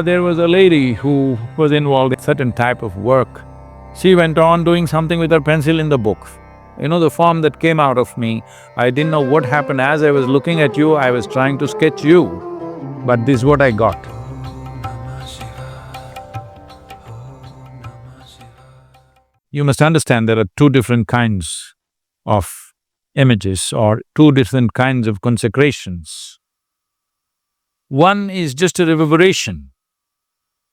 There was a lady who was involved in certain type of work. She went on doing something with her pencil in the book. You know, the form that came out of me, I didn't know what happened. As I was looking at you, I was trying to sketch you, but this is what I got. You must understand there are two different kinds of images or two different kinds of consecrations. One is just a reverberation.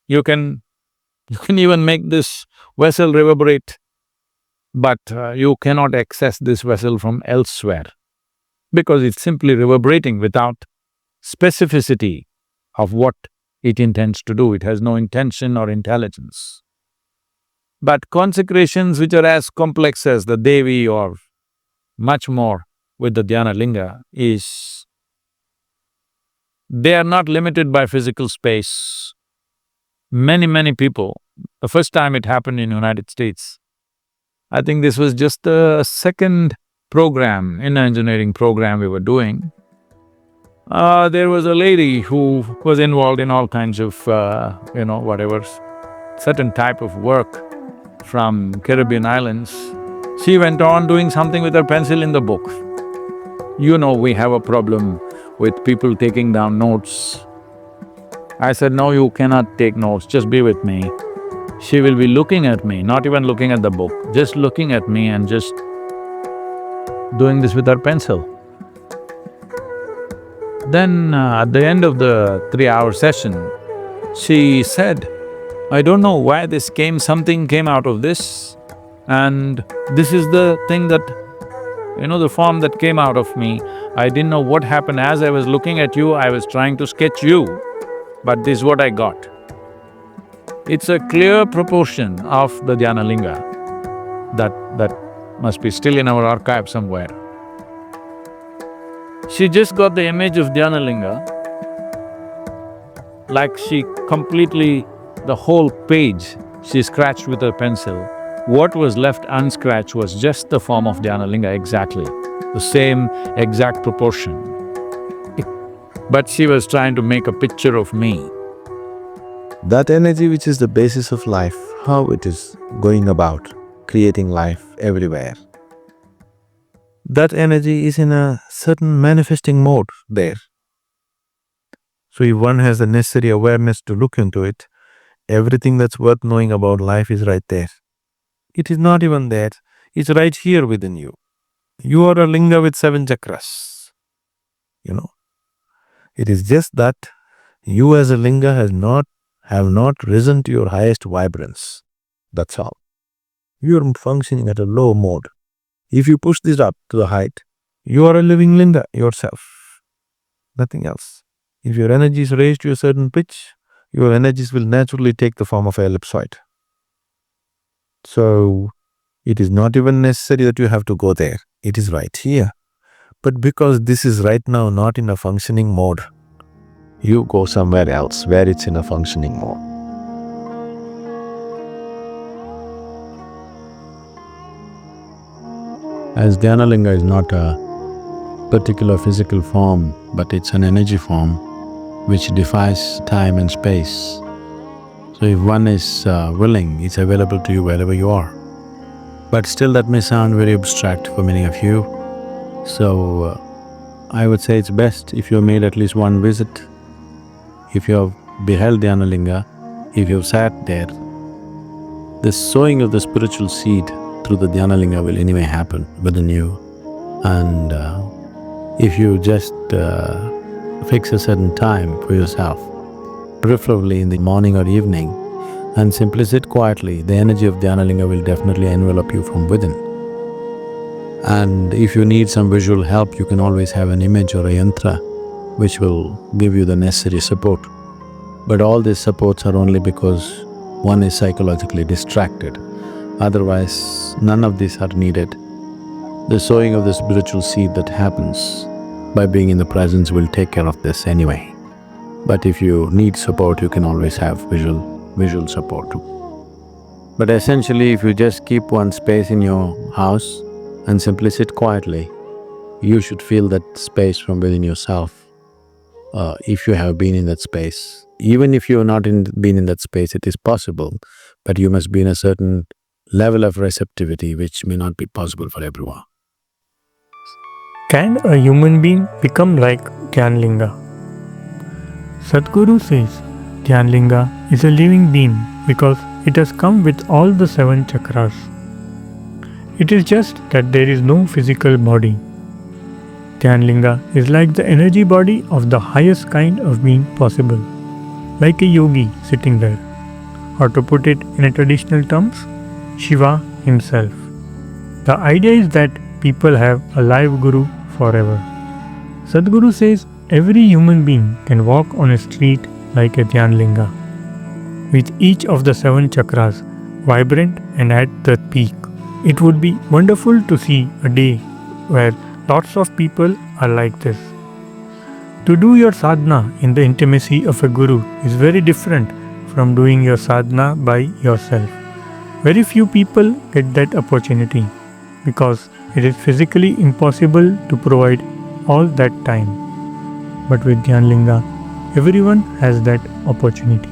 You can even make this vessel reverberate, but you cannot access this vessel from elsewhere because it's simply reverberating without specificity of what it intends to do. It has no intention or intelligence. But consecrations which are as complex as the Devi or much more with the Dhyanalinga is, they are not limited by physical space. Many people, the first time it happened in United States, I think this was just the second program, in engineering program we were doing. There was a lady who was involved in all kinds of, whatever, certain type of work from Caribbean islands. She went on doing something with her pencil in the book. You know, we have a problem with people taking down notes. I said, no, you cannot take notes, just be with me. She will be looking at me, not even looking at the book, just looking at me and just doing this with her pencil. Then at the end of the 3-hour session, she said, I don't know why something came out of this, and this is the thing that, the form that came out of me. I didn't know what happened. As I was looking at you, I was trying to sketch you, but this is what I got. It's a clear proportion of the Dhyanalinga that must be still in our archive somewhere. She just got the image of Dhyanalinga, like she completely, the whole page, she scratched with her pencil. What was left unscratched was just the form of Dhyanalinga exactly, the same exact proportion. But she was trying to make a picture of me. That energy which is the basis of life, how it is going about creating life everywhere. That energy is in a certain manifesting mode there. So if one has the necessary awareness to look into it, everything that's worth knowing about life is right there. It is not even there, it's right here within you. You are a linga with 7 chakras. It is just that you as a linga have not risen to your highest vibrance. That's all. You are functioning at a low mode. If you push this up to the height, you are a living linga yourself, nothing else. If your energy is raised to a certain pitch, your energies will naturally take the form of an ellipsoid. So, it is not even necessary that you have to go there. It is right here. But because this is right now not in a functioning mode, you go somewhere else where it's in a functioning mode. As Dhyanalinga is not a particular physical form, but it's an energy form which defies time and space. So if one is willing, it's available to you wherever you are. But still that may sound very abstract for many of you. So I would say it's best if you have made at least one visit. If you have beheld Dhyanalinga, if you have sat there, the sowing of the spiritual seed through the Dhyanalinga will anyway happen within you. And if you just fix a certain time for yourself, preferably in the morning or evening, and simply sit quietly, the energy of Dhyanalinga will definitely envelop you from within. And if you need some visual help, you can always have an image or a yantra which will give you the necessary support. But all these supports are only because one is psychologically distracted. Otherwise, none of these are needed. The sowing of the spiritual seed that happens by being in the presence will take care of this anyway. But if you need support, you can always have visual support too. But essentially, if you just keep one space in your house and simply sit quietly, you should feel that space from within yourself. If you have been in that space, even if you have not been in that space, it is possible, but you must be in a certain level of receptivity which may not be possible for everyone. Can a human being become like Dhyanalinga? Sadhguru says Dhyanalinga is a living being because it has come with all the 7 chakras. It is just that there is no physical body. Dhyanalinga is like the energy body of the highest kind of being possible, like a yogi sitting there. Or to put it in a traditional terms, Shiva himself. The idea is that people have a live guru forever. Sadhguru says every human being can walk on a street like a Dhyanalinga, with each of the 7 chakras vibrant and at the peak. It would be wonderful to see a day where lots of people are like this. To do your sadhana in the intimacy of a guru is very different from doing your sadhana by yourself. Very few people get that opportunity because it is physically impossible to provide all that time. But with Dhyanalinga, everyone has that opportunity.